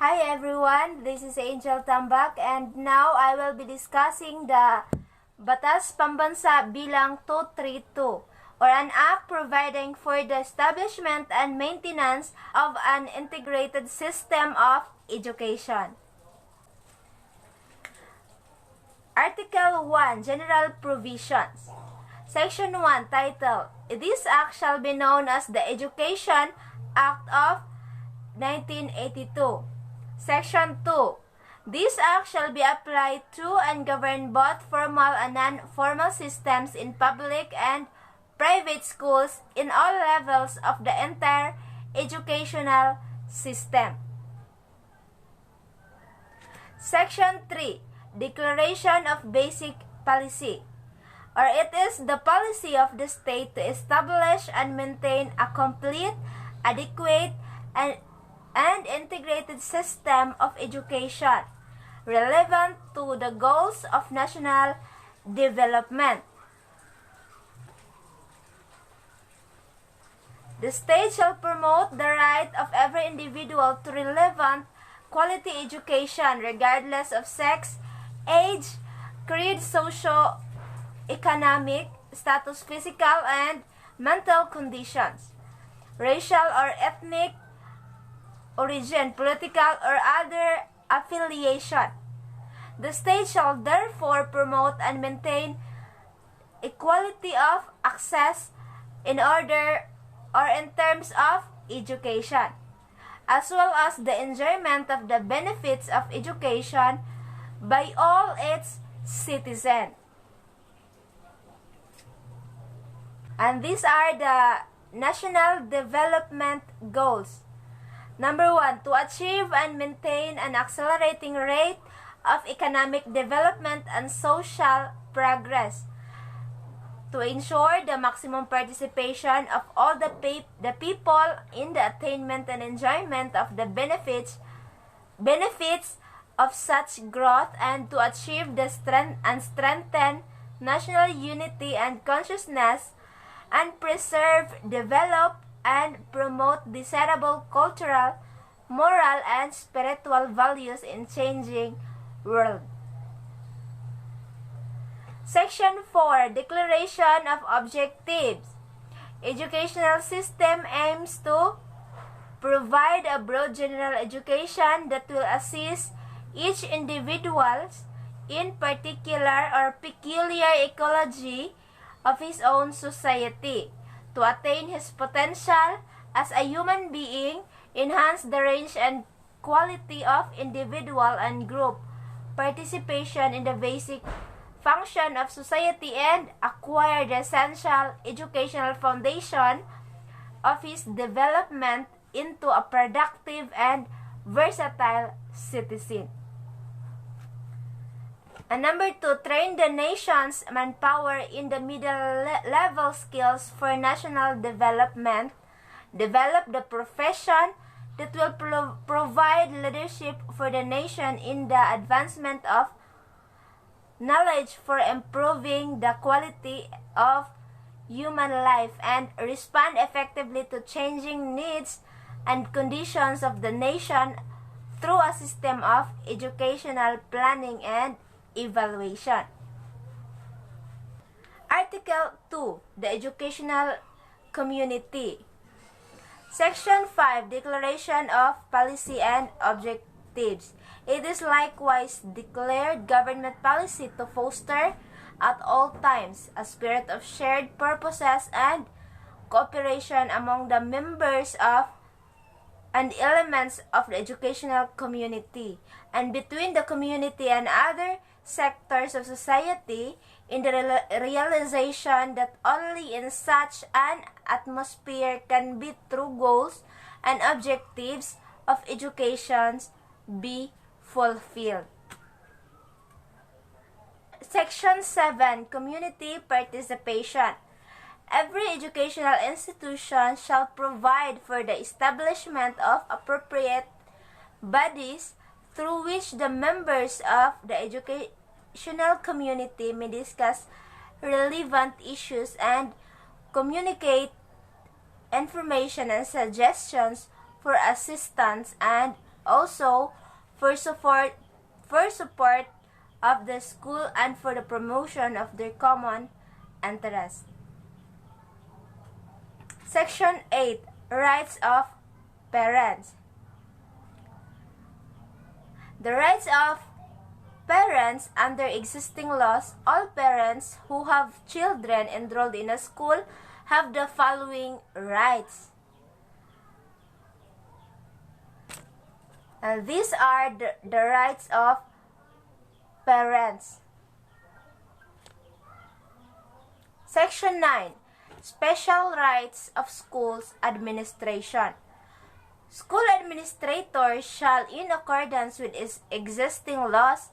Hi everyone, this is Angel Tambak and now I will be discussing the Batas Pambansa bilang 232 or an act providing for the establishment and maintenance of an integrated system of education. Article 1, General Provisions. Section 1, title, This Act shall be known as the Education Act of 1982. Section 2. This Act shall be applied to and govern both formal and non-formal systems in public and private schools in all levels of the entire educational system. Section 3. Declaration of Basic Policy. Or it is the policy of the state to establish and maintain a complete, adequate, and integrated system of education relevant to the goals of national development. The state shall promote the right of every individual to relevant quality education regardless of sex, age, creed, socio-economic status, physical and mental conditions, racial or ethnic origin, political or other affiliation. The state shall therefore promote and maintain equality of access in order or in terms of education, as well as the enjoyment of the benefits of education by all its citizens. And these are the national development goals. Number 1, to achieve and maintain an accelerating rate of economic development and social progress. To ensure the maximum participation of all the people in the attainment and enjoyment of the benefits of such growth, and to achieve the strength and strengthen national unity and consciousness, and preserve, develop, and promote desirable cultural, moral, and spiritual values in changing world. Section 4, Declaration of Objectives. Educational system aims to provide a broad general education that will assist each individual in particular or peculiar ecology of his own society to attain his potential as a human being, enhance the range and quality of individual and group participation in the basic function of society, and acquire the essential educational foundation of his development into a productive and versatile citizen. And number 2, train the nation's manpower in the middle-level skills for national development. Develop the profession that will provide leadership for the nation in the advancement of knowledge for improving the quality of human life, and respond effectively to changing needs and conditions of the nation through a system of educational planning and evaluation. Article 2, the educational community. Section 5, Declaration of Policy and Objectives. It is likewise declared government policy to foster at all times a spirit of shared purposes and cooperation among the members of and elements of the educational community, and between the community and other sectors of society, in the realization that only in such an atmosphere can be true goals and objectives of education be fulfilled. Section 7, Community Participation. Every educational institution shall provide for the establishment of appropriate bodies through which the members of the educational community may discuss relevant issues and communicate information and suggestions for assistance and also for support of the school and for the promotion of their common interest. Section 8. Rights of Parents. The rights of parents under existing laws. All parents who have children enrolled in a school have the following rights. And these are the rights of parents. Section 9. Special rights of schools administration. School administrators shall, in accordance with its existing laws,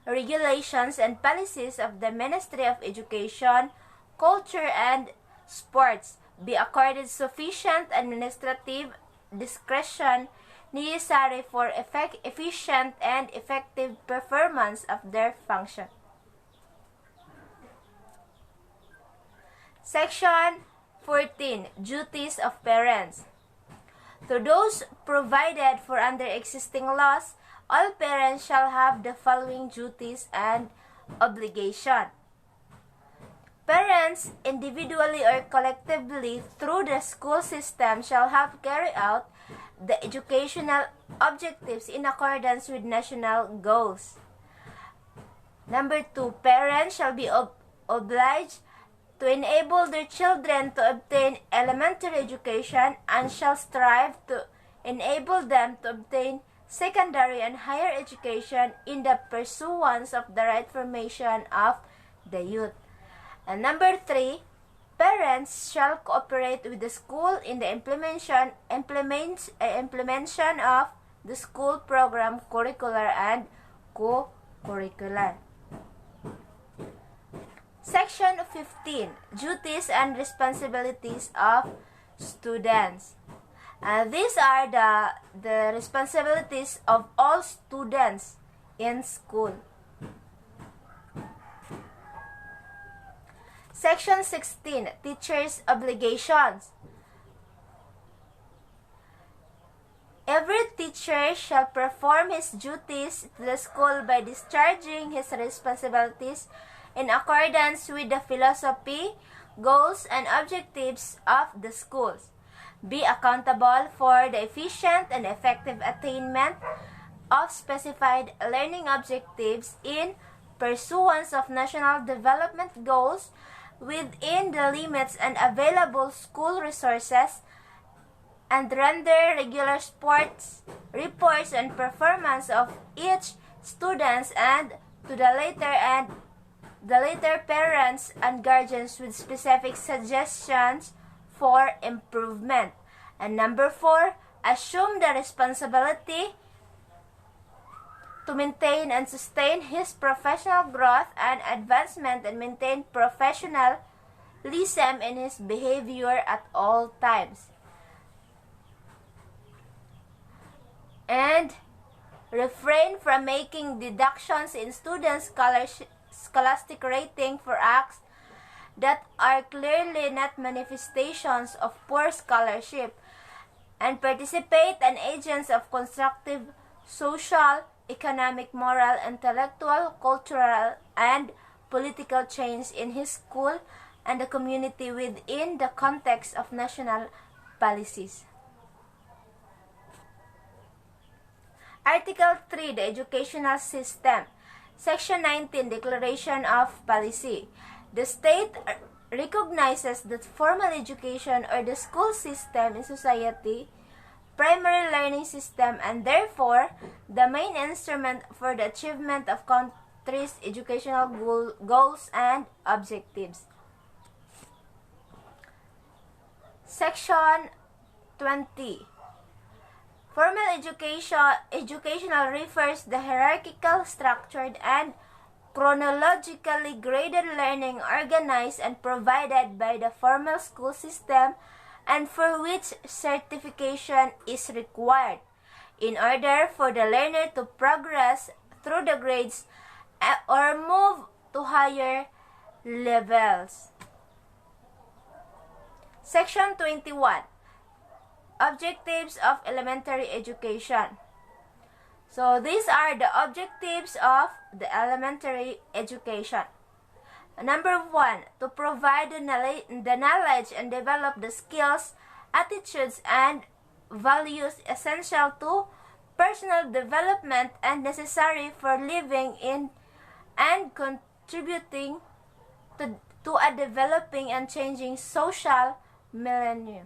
regulations, and policies of the Ministry of Education, Culture, and Sports, be accorded sufficient administrative discretion necessary for efficient and effective performance of their function. Section 14. Duties of Parents. To those provided for under existing laws, all parents shall have the following duties and obligation. Parents, individually or collectively through the school system, shall have carried out the educational objectives in accordance with national goals. Number 2, parents shall be obliged to enable their children to obtain elementary education and shall strive to enable them to obtain secondary and higher education in the pursuance of the right formation of the youth. And number 3, parents shall cooperate with the school in the implementation of the school program, curricular and co-curricular. Section 15. Duties and responsibilities of students. These are the responsibilities of all students in school. Section 16. Teachers' obligations. Every teacher shall perform his duties to the school by discharging his responsibilities in accordance with the philosophy, goals, and objectives of the schools. Be accountable for the efficient and effective attainment of specified learning objectives in pursuance of national development goals within the limits and available school resources, and render regular sports reports and performance of each student and to the later parents and guardians with specific suggestions for improvement. And number 4, assume the responsibility to maintain and sustain his professional growth and advancement and maintain professionalism in his behavior at all times. And refrain from making deductions in students' scholastic rating for acts that are clearly not manifestations of poor scholarship, and participate in agents of constructive social, economic, moral, intellectual, cultural, and political change in his school and the community within the context of national policies. Article 3. The Educational System. Section 19. Declaration of Policy. The state recognizes that formal education or the school system in society, primary learning system, and therefore the main instrument for the achievement of country's educational goals and objectives. Section 20. Formal educational refers the hierarchical, structured, and chronologically graded learning organized and provided by the formal school system and for which certification is required in order for the learner to progress through the grades or move to higher levels. Section 21. Objectives of elementary education. So these are the objectives of the elementary education. Number 1, to provide the knowledge and develop the skills, attitudes, and values essential to personal development and necessary for living in and contributing to a developing and changing social millennium.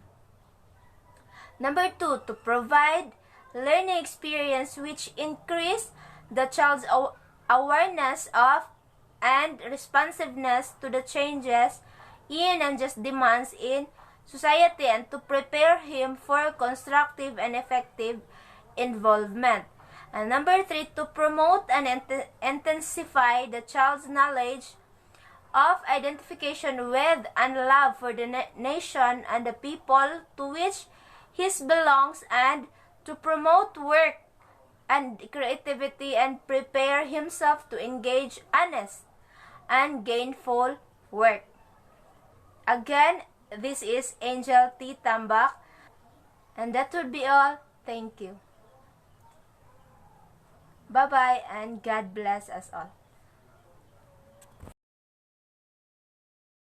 Number 2, to provide learning experience which increase the child's awareness of and responsiveness to the changes in and just demands in society, and to prepare him for constructive and effective involvement. And number 3, to promote and intensify the child's knowledge of identification with and love for the nation and the people to which he belongs, and to promote work and creativity and prepare himself to engage honest and gainful work. Again, this is Angel T. Tambak, and that would be all. Thank you. Bye-bye, and God bless us all.